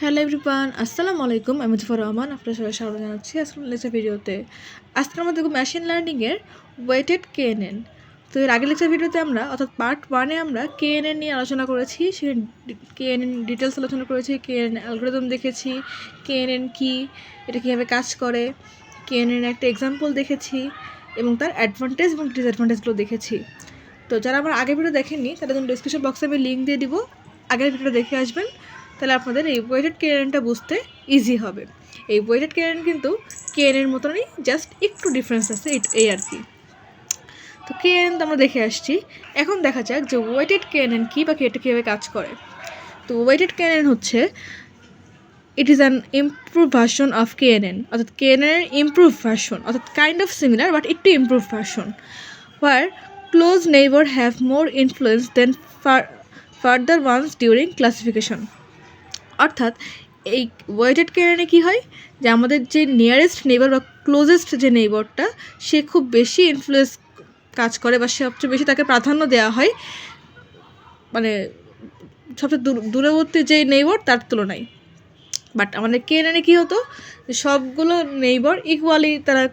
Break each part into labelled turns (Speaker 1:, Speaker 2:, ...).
Speaker 1: Hello everyone, আসসালামু আলাইকুম। আমি মুজিবুর রহমান, আপনার সবাই স্বাগত জানাচ্ছি আজকের লেকচার ভিডিওতে। আজকে আমরা দেখব মেশিন লার্নিংয়ের ওয়েটেড কেএনএন। তো এর আগের লেকচার ভিডিওতে আমরা অর্থাৎ পার্ট 1-এ আমরা কেএনএন নিয়ে আলোচনা করেছি, সেখানে কেএনএন ডিটেলস আলোচনা করেছি, কেএনএন অ্যালগরিদম দেখেছি, কেএনএন কি, এটা কীভাবে কাজ করে, কেএনএন একটা এক্সাম্পল দেখেছি এবং তার অ্যাডভান্টেজ এবং ডিসঅ্যাডভান্টেজগুলো দেখেছি। তো যারা আমার আগের ভিডিও দেখেননি তাদের জন্য ডিসক্রিপশন বক্সে আমি লিঙ্ক দিয়ে দিব, আগের ভিডিওটা দেখে আসবেন, তাহলে আপনাদের এই ওয়েটেড কেএনএনটা বুঝতে ইজি হবে। এই ওয়েটেড কেএনএন কিন্তু কেএনএন মতনই, জাস্ট একটু ডিফারেন্স আছে এই আর কি। তো কেএনএন তো আমরা দেখে আসছি, এখন দেখা যাক যে ওয়েটেড কেএনএন কী বা এটা কীভাবে কাজ করে। তো ওয়েটেড কেএনএন হচ্ছে it is an improve version of KNN, অর্থাৎ কেএনএনের ইমপ্রুভ ভার্সন, অর্থাৎ কাইন্ড অফ সিমিলার বাট একটু improve version, where close neighbor have more influence than further ones during classification. অর্থাৎ এই ওয়েটেড কেএনএনে কী হয় যে আমাদের যে নিয়ারেস্ট নেইবার বা ক্লোজেস্ট যে নেইবারটা সে খুব বেশি ইনফ্লুয়েন্স কাজ করে বা সবচেয়ে বেশি তাকে প্রাধান্য দেওয়া হয়, মানে সবচেয়ে দূরবর্তী যে নেইবার তার তুলনায়। বাট আমাদের কেএনএনে কী হতো, সবগুলো নেইবার ইকুয়ালি তারা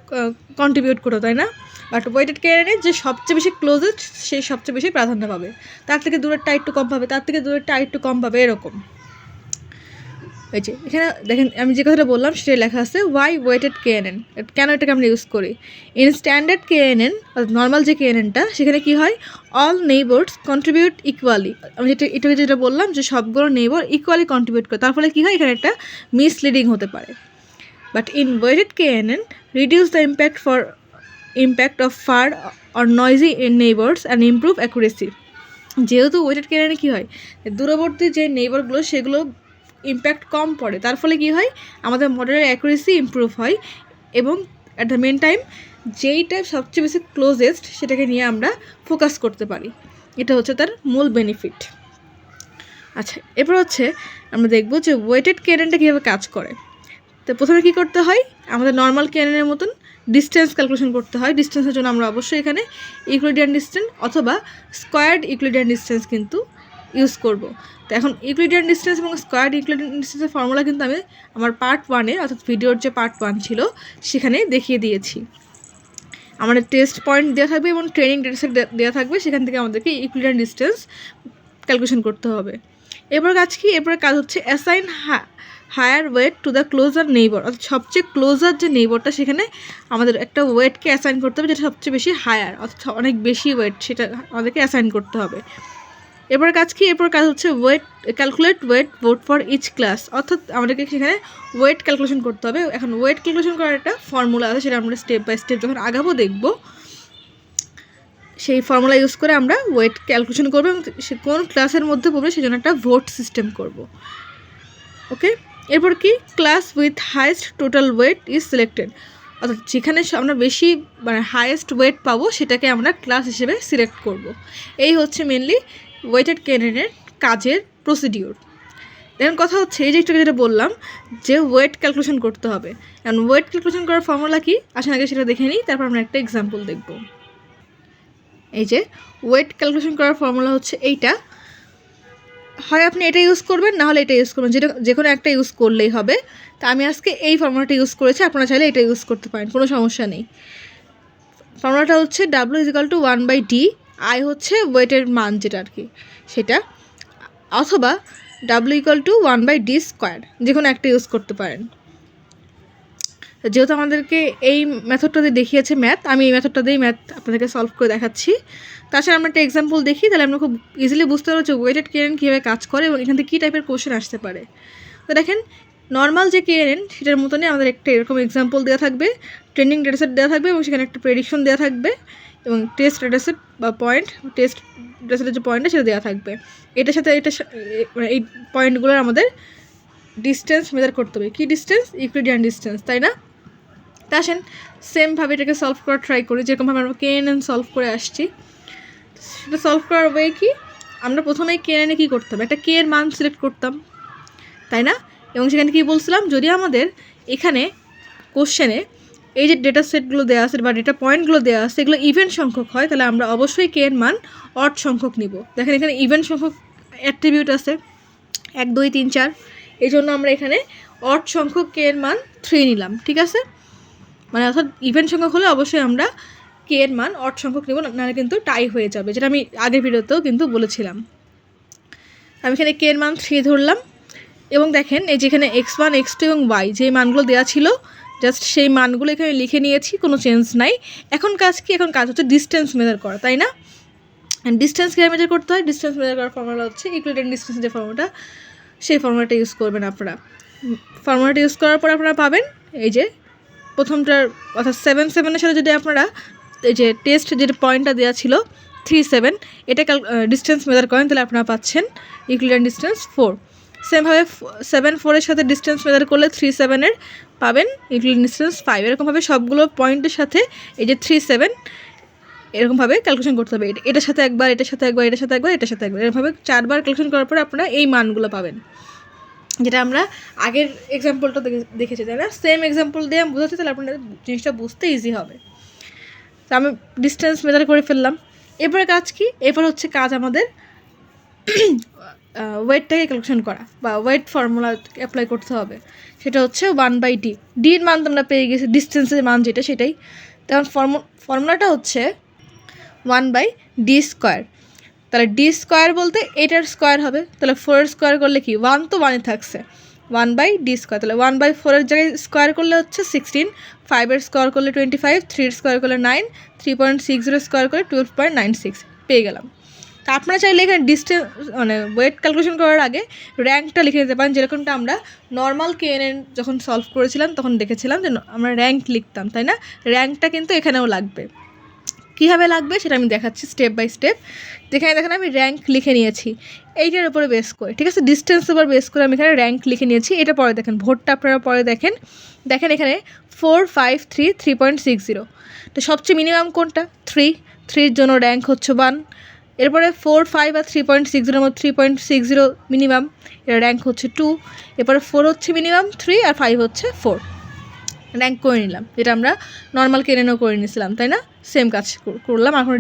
Speaker 1: কন্ট্রিবিউট করতো, তাই না? বাট ওয়েটেড কেএনএনে যে সবচেয়ে বেশি ক্লোজেস্ট সে সবচেয়ে বেশি প্রাধান্য পাবে, তার থেকে দূরেরটা একটু কম পাবে, তার থেকে দূরেরটা একটু কম পাবে, এরকম। এই যে এখানে দেখেন আমি যে কথাটা বললাম সেটাই লেখা আছে ওয়াই ওয়েটেড কেএনএন, কেন এটাকে আমরা ইউজ করি। ইন স্ট্যান্ডার্ড কেএনএন নর্মাল যে কেএনএনটা সেখানে কী হয়, অল নেইবার্স কন্ট্রিবিউট ইকুয়ালি। আমি যেটা বললাম যে সবগুলো নেইবার ইকুয়ালি কন্ট্রিবিউট করে, তার ফলে কী হয় এখানে একটা মিসলিডিং হতে পারে। But in weighted KNN reduce the impact of far or noisy in neighbours and improve accuracy. যেহেতু ওয়েটেড কেএনএনে কী হয়, দূরবর্তী যে নেইবারগুলো সেগুলো ইম্প্যাক্ট কম পড়ে, তার ফলে কী হয় আমাদের মডেলের অ্যাকুরেসি ইমপ্রুভ হয় এবং অ্যাট দ্য মেন টাইম যেইটা সবচেয়ে বেশি ক্লোজেস্ট সেটাকে নিয়ে আমরা ফোকাস করতে পারি। এটা হচ্ছে তার মূল বেনিফিট। আচ্ছা, এরপর হচ্ছে আমরা দেখব যে ওয়েটেড কেএনএনটা কীভাবে কাজ করে। তো প্রথমে কী করতে হয়, আমাদের নর্মাল কেএনএনের মতন ডিস্টেন্স ক্যালকুলেশন করতে হয়। ডিস্টেন্সের জন্য আমরা অবশ্যই এখানে ইউক্লিডিয়ান ডিস্টেন্স অথবা স্কোয়ার্ড ইউক্লিডিয়ান ডিস্টেন্স কিন্তু ইউজ করব। তো এখন ইউক্লিডিয়ান ডিস্টেন্স এবং স্কোয়ার্ড ইউক্লিডিয়ান ডিস্টেন্সের ফর্মুলা কিন্তু আমি আমার পার্ট 1-এ অর্থাৎ ভিডিওর যে পার্ট 1 ছিল সেখানে দেখিয়ে দিয়েছি। আমাদের টেস্ট পয়েন্ট দেওয়া থাকবে এবং ট্রেনিং ডেটাসেট দেওয়া থাকবে, সেখান থেকে আমাদেরকে ইউক্লিডিয়ান ডিস্টেন্স ক্যালকুলেশন করতে হবে। এরপর কাজ হচ্ছে assign higher weight to the closer neighbour, অর্থাৎ সবচেয়ে ক্লোজার যে নেইবারটা সেখানে আমাদের একটা ওয়েটকে অ্যাসাইন করতে হবে যেটা সবচেয়ে বেশি হায়ার, অর্থাৎ অনেক বেশি ওয়েট, সেটা আমাদেরকে অ্যাসাইন করতে হবে। এরপর কাজ হচ্ছে calculate weight vote for each class, অর্থাৎ আমাদেরকে সেখানে ওয়েট ক্যালকুলেশন করতে হবে। এখন ওয়েট ক্যালকুলেশন করার একটা ফর্মুলা আছে, সেটা আমরা স্টেপ বাই স্টেপ যখন আগাবো দেখব। সেই ফর্মুলা ইউজ করে আমরা ওয়েট ক্যালকুলেশন করবো এবং সে কোন ক্লাসের মধ্যে পড়বে সেজন্য একটা ভোট সিস্টেম করব। ওকে, এরপর কি class with highest total wait is selected, অর্থাৎ যেখানে আমরা বেশি হাইয়েস্ট ওয়েট পাবো সেটাকে আমরা ক্লাস হিসেবে সিলেক্ট করব। এই হচ্ছে মেনলি ওয়েটেড কেএনএনের কাজের প্রসিডিওর। এখন কথা হচ্ছে এই যে একটু যেটা বললাম যে ওয়েট ক্যালকুলেশন করতে হবে, এখন ওয়েট ক্যালকুলেশন করার ফর্মুলা কি আসেন আগে সেটা দেখে নিই, তারপর আমরা একটা এক্সাম্পল দেখব। এই যে ওয়েট ক্যালকুলেশন করার ফর্মুলা হচ্ছে এইটা, হয় আপনি এটা ইউজ করবেন না হলে এটা ইউজ করবেন, যে কোনো একটা ইউজ করলেই হবে। তা আমি আজকে এই ফর্মুলাটা ইউজ করেছি, আপনারা চাইলে এটা ইউজ করতে পারেন, কোনো সমস্যা নেই। ফর্মুলাটা হচ্ছে W=1/D, আই হচ্ছে ওয়েটের মান যেটা আর কি সেটা, অথবা W=1/D², যে কোনো একটা ইউজ করতে পারেন। যেহেতু আমাদেরকে এই মেথডটা দিয়ে দেখিয়েছে ম্যাথ, আমি এই মেথডটা দিয়েই ম্যাথ আপনাদেরকে সলভ করে দেখাচ্ছি। তাছাড়া আমরা একটা এক্সাম্পল দেখি, তাহলে আমরা খুব ইজিলি বুঝতে পারবো যে ওয়েটেড কেএনএন কীভাবে কাজ করে এবং এখান থেকে কী টাইপের কোশ্চেন আসতে পারে। তো দেখেন নর্মাল যে কেএনএন সেটার মতনই আমাদের একটা এরকম এক্সাম্পল দেওয়া থাকবে, ট্রেনিং ডেটাসেট দেওয়া থাকবে এবং সেখানে একটা প্রেডিকশন দেওয়া থাকবে এবং টেস্ট ডেটাসেট বা টেস্ট ডেটাসেটের যে পয়েন্টটা সেটা দেওয়া থাকবে। এটার সাথে এই পয়েন্টগুলোর আমাদের ডিস্টেন্স মেজার করতে হবে। কী ডিস্টেন্স? ইউক্লিডিয়ান ডিস্টেন্স, তাই না? তা আসেন সেমভাবে এটাকে সলভ করার ট্রাই করি, যেরকমভাবে আমরা কেএনএন সলভ করে আসছি। সেটা সলভ করার ওয়ে কি, আমরা প্রথমে কেএনএনে কী করতাম, একটা কে এর মান সিলেক্ট করতাম, তাই না? এবং সেখানে কী বলছিলাম, যদি আমাদের এখানে কোশ্চেনে এই যে ডেটা সেটগুলো দেওয়া আছে বা ডেটা পয়েন্টগুলো দেওয়া আছে এগুলো ইভেন সংখ্যক হয়, তাহলে আমরা অবশ্যই কে এর মান অড সংখ্যক নিব। দেখেন এখানে ইভেন সংখ্যক অ্যাট্রিবিউট আছে 1 2 3 4, এই জন্য আমরা এখানে অড সংখ্যক কে এর মান 3 নিলাম, ঠিক আছে। মানে অর্থাৎ ইভেন সংখ্যক হলে অবশ্যই আমরা কে এর মান অড সংখ্যক নেব, নাহলে কিন্তু টাই হয়ে যাবে, যেটা আমি আগের ভিডিওতেও কিন্তু বলেছিলাম। আমি এখানে কে এর মান 3 ধরলাম এবং দেখেন এই যেখানে x1 x2 এবং y যে মানগুলো দেওয়া ছিল জাস্ট সেই মানগুলো এখানে লিখে নিয়েছি, কোনো চেঞ্জ নাই। এখন কাজ কি? এখন কাজ হচ্ছে ডিস্টেন্স মেজার করা, তাই না? ডিস্টেন্স কীভাবে মেজার করতে হয়? ডিস্টেন্স মেজার করার ফর্মুলা হচ্ছে ইকুইভ্যালেন্ট ডিস্টেন্স, যে ফর্মুলাটা সেই ফর্মুলাটা ইউজ করবেন আপনারা। ফর্মুলাটা ইউজ করার পর আপনারা পাবেন এই যে প্রথমটার অর্থাৎ 7 সাথে যদি আপনারা এই যে টেস্ট যেটা পয়েন্টটা দেওয়া ছিল 3 7 এটা ডিস্টেন্স মেজার করেন, তাহলে আপনারা পাচ্ছেন ইকুইভ্যালেন্ট ডিস্টেন্স 4। সেমভাবে 7 4 সাথে ডিস্টেন্স মেজার করলে 3 7 পাবেন ইকুইভ্যালেন্ট ডিস্টেন্স 5। এরকমভাবে সবগুলো পয়েন্টের সাথে এই যে 3 7 এরকমভাবে ক্যালকুলেশন করতে হবে, এটার সাথে একবার, এটার সাথে একবার, এটার সাথে একবার, এটার সাথে একবার, এরকমভাবে 4বার ক্যালকুলেশন করার পরে আপনারা এই মানগুলো পাবেন, যেটা আমরা আগের এক্সাম্পলটা দেখেছি, তাই না? সেম এক্সাম্পল দিয়ে আমি বোঝাচ্ছি, তাহলে আপনাদের জিনিসটা বুঝতে ইজি হবে। তো আমি ডিস্টেন্স মেজার করে ফেললাম। এরপরে কাজ কি? এরপর হচ্ছে কাজ আমাদের ওয়েটটাকে ক্যালকুলেশন করা বা ওয়েট ফর্মুলা অ্যাপ্লাই করতে হবে। সেটা হচ্ছে 1/d। ডির মান তো আমরা পেয়ে গেছি, ডিস্টেন্সের মান যেটা সেটাই। তখন ফর্মুলাটা হচ্ছে 1/d²। তাহলে ডি স্কোয়ার বলতে এটার স্কোয়ার হবে, তাহলে 4 স্কোয়ার করলে কি 1 তো 1ই থাকছে, 1/d²। তাহলে 1/4 জায়গায় স্কোয়ার করলে হচ্ছে 16, 5 স্কোয়ার করলে 25, 3 স্কোয়ার করলে 9, 3.60 স্কোয়ার করে 12.96 পেয়ে গেলাম। তা আপনারা চাইলে এখানে ডিস্টেন্স মানে ওয়েট ক্যালকুলেশন করার আগে র্যাঙ্কটা লিখে নিতে পারেন, যেরকমটা আমরা নর্মাল কেএনএন যখন সলভ করেছিলাম তখন দেখেছিলাম যে আমরা র্যাঙ্ক লিখতাম, তাই না? র্যাঙ্কটা কিন্তু এখানেও লাগবে। কীভাবে লাগবে সেটা আমি দেখাচ্ছি স্টেপ বাই স্টেপ। যেখানে দেখেন আমি র্যাঙ্ক লিখে নিয়েছি এইটার উপরে বেস করে, ঠিক আছে? ডিস্টেন্সের উপর বেস করে আমি এখানে র্যাঙ্ক লিখে নিয়েছি। এটা পরে দেখেন, ভোটটা আপনারা পরে দেখেন এখানে 4 5 3 3.60। তো সবচেয়ে মিনিমাম কোনটা? 3 জন্য র্যাঙ্ক হচ্ছে 1। এরপরে 4 5 আর 3.60 মধ্যে 3.60 মিনিমাম, এর র্যাঙ্ক হচ্ছে 2। এরপরে 4 হচ্ছে মিনিমাম, 3 আর 5 হচ্ছে 4, র্যাঙ্ক করে নিলাম, যেটা আমরা নর্মাল কেনেনও করে নিয়েছিলাম, তাই না? সেম কাজ করলাম, এখন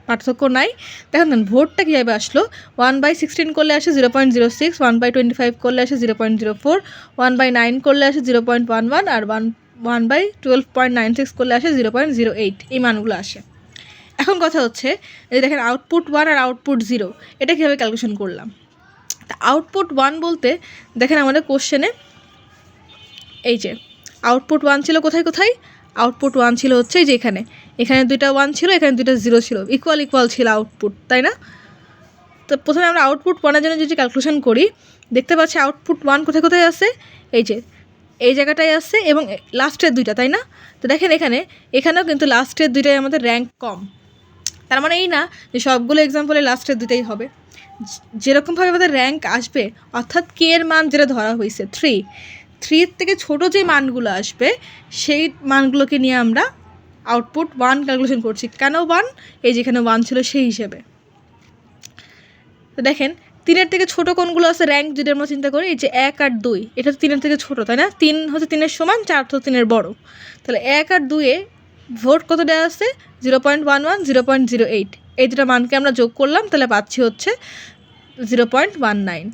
Speaker 1: পার্থক্য নাই। দেখেন ভোটটা কীভাবে আসলো? 1/16 করলে আসে 0.06, 1/25 করলে আসে 0.04, 1/9 করলে আসে 0.11 আর 1/12.96 করলে আসে 0.08। এই মানগুলো আসে। এখন কথা হচ্ছে এই দেখেন আউটপুট 1 আর আউটপুট 0 এটা কীভাবে ক্যালকুলেশন করলাম? তা আউটপুট 1 বলতে দেখেন আমাদের কোশ্চেনে এই যে আউটপুট 1 ছিল কোথায় কোথায়? আউটপুট 1 ছিল হচ্ছে এই যে এখানে 2টা 1 ছিল, এখানে 2টা 0 ছিল, ইকুয়াল ছিল আউটপুট, তাই না? তো প্রথমে আমরা আউটপুট 1-এর জন্য যদি ক্যালকুলেশন করি, দেখতে পাচ্ছি আউটপুট 1 কোথায় কোথায় আছে? এই যে এই জায়গাটায় আছে এবং লাস্টের 2টা, তাই না? তো দেখেন এখানেও কিন্তু লাস্টের 2টাই আমাদের র্যাঙ্ক কম। তার মানে এই না যে সবগুলো এক্সাম্পলে লাস্টের 2টাই হবে। যেরকমভাবে আমাদের র্যাঙ্ক আসবে, অর্থাৎ কে এর মান যেটা ধরা হয়েছে 3 থেকে ছোটো যে মানগুলো আসবে সেই মানগুলোকে নিয়ে আমরা আউটপুট 1 ক্যালকুলেশন করছি। কেন 1? এই যেখানে 1 ছিল সেই হিসেবে। তো দেখেন 3-এর থেকে ছোটো কোনগুলো আছে র্যাঙ্ক যদি আমরা চিন্তা করি, এই যে 1 আর 2 এটা তো 3-এর থেকে ছোটো, তাই না? 3 হচ্ছে 3-এর সমান, 4 তো 3-এর বড়। তাহলে 1 আর 2-এ ভোট কত দেওয়া আছে? 0.11 0.08। এই দুটো মানকে আমরা যোগ করলাম, তাহলে পাচ্ছি হচ্ছে 0.19।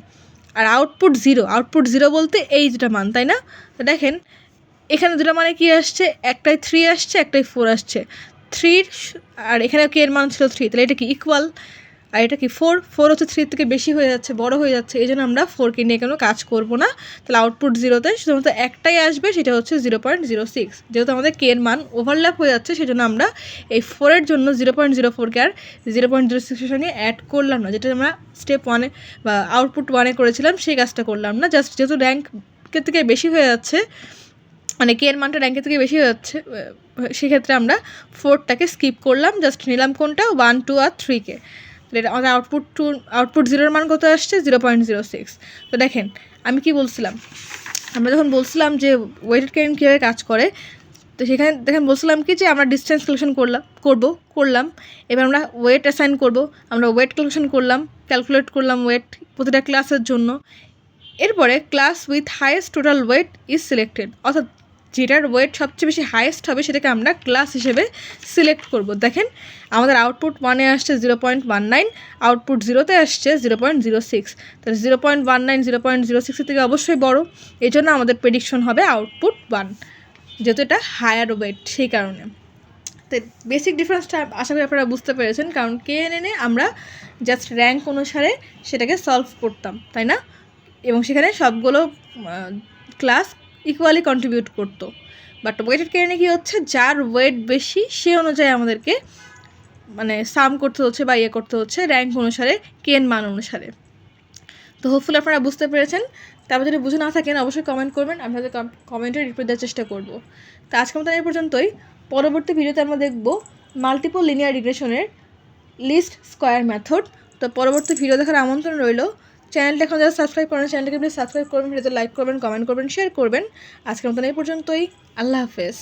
Speaker 1: আর আউটপুট 0 বলতে এই দুটো মান, তাই না? তো দেখেন এখানে দুটো মানে কি আসছে? একটাই 3 আসছে, একটাই 4 আসছে। 3 আর এখানে কি এর মান ছিল 3, তাহলে এটা কি ইকুয়াল, আর এটা কি 4 হচ্ছে 3 থেকে বেশি হয়ে যাচ্ছে, বড় হয়ে যাচ্ছে, এই জন্য আমরা 4কে নিয়ে কোনো কাজ করব না। তাহলে আউটপুট 0-তে শুধুমাত্র একটাই আসবে, সেটা হচ্ছে 0.06। যেহেতু আমাদের কে এর মান ওভারল্যাপ হয়ে যাচ্ছে, সেজন্য আমরা এই 4-এর জন্য 0.04কে আর 0.06 নিয়ে অ্যাড করলাম না, যেটা আমরা স্টেপ 1-এ বা আউটপুট 1-এ করেছিলাম সেই কাজটা করলাম না। জাস্ট যেহেতু র্যাঙ্কের থেকে বেশি হয়ে যাচ্ছে, মানে কে এর মানটা র্যাঙ্কের থেকে বেশি হয়ে যাচ্ছে, সেক্ষেত্রে আমরা 4টাকে স্কিপ করলাম, জাস্ট নিলাম কোনটা 1 2 আর 3কে। তাহলে আমাদের আউটপুট 0-এর মান কত আসছে? 0.06। তো দেখেন আমি কি বলছিলাম, আমরা যখন বলছিলাম যে ওয়েটেড কেএন কীভাবে কাজ করে, তো সেখানে দেখেন বলছিলাম কি যে আমরা ডিস্টেন্স ক্যালকুলেশন করলাম, এবার আমরা ওয়েট অ্যাসাইন করব। আমরা ওয়েট ক্যালকুলেট করলাম ওয়েট প্রতিটা ক্লাসের জন্য। এরপরে class with highest total wait is selected, অর্থাৎ যেটার ওয়েট সবচেয়ে বেশি হাইয়েস্ট হবে সেটাকে আমরা ক্লাস হিসেবে সিলেক্ট করব। দেখেন আমাদের আউটপুট 1-এ আসছে 0.19, আউটপুট 0-তে আসছে 0.06, তাহলে 0.19 0.06 থেকে অবশ্যই বড়, এই জন্য আমাদের প্রেডিকশন হবে আউটপুট 1, যেহেতু এটা হায়ার ওয়েট সেই কারণে। তো বেসিক ডিফারেন্সটা আশা করি আপনারা বুঝতে পেরেছেন, কারণ KNN-এ আমরা জাস্ট র্যাঙ্ক অনুসারে সেটাকে সলভ করতাম, তাই না, এবং সেখানে সবগুলো ক্লাস ইকুয়ালি কন্ট্রিবিউট করতো। বাট ওয়েটেড KNN-এ কী হচ্ছে, যার ওয়েট বেশি সে অনুযায়ী আমাদেরকে মানে সাম করতে হচ্ছে বা ইয়ে করতে হচ্ছে র্যাঙ্ক অনুসারে, কেন মান অনুসারে। তো হোপফুলি আপনারা বুঝতে পেরেছেন। তারপর যদি বুঝে না থাকেন অবশ্যই কমেন্ট করবেন, আমি হয়তো কমেন্টে রিপ্লাই দেওয়ার চেষ্টা করব। তো আজকের মতো এই পর্যন্তই। পরবর্তী ভিডিওতে আমরা দেখব মাল্টিপল লিনিয়ার রিগ্রেশনের লিস্ট স্কোয়ার মেথড। তো পরবর্তী ভিডিও দেখার আমন্ত্রণ রইল। চ্যানেলটা এখন যারা সাবস্ক্রাইব করেন চ্যানেলটাকে প্লিজ সাবস্ক্রাইব করবেন, ভিডিওতে লাইক করবেন, কমেন্ট করবেন, শেয়ার করবেন। আজকের মতো এই পর্যন্তই। আল্লাহ হাফেজ।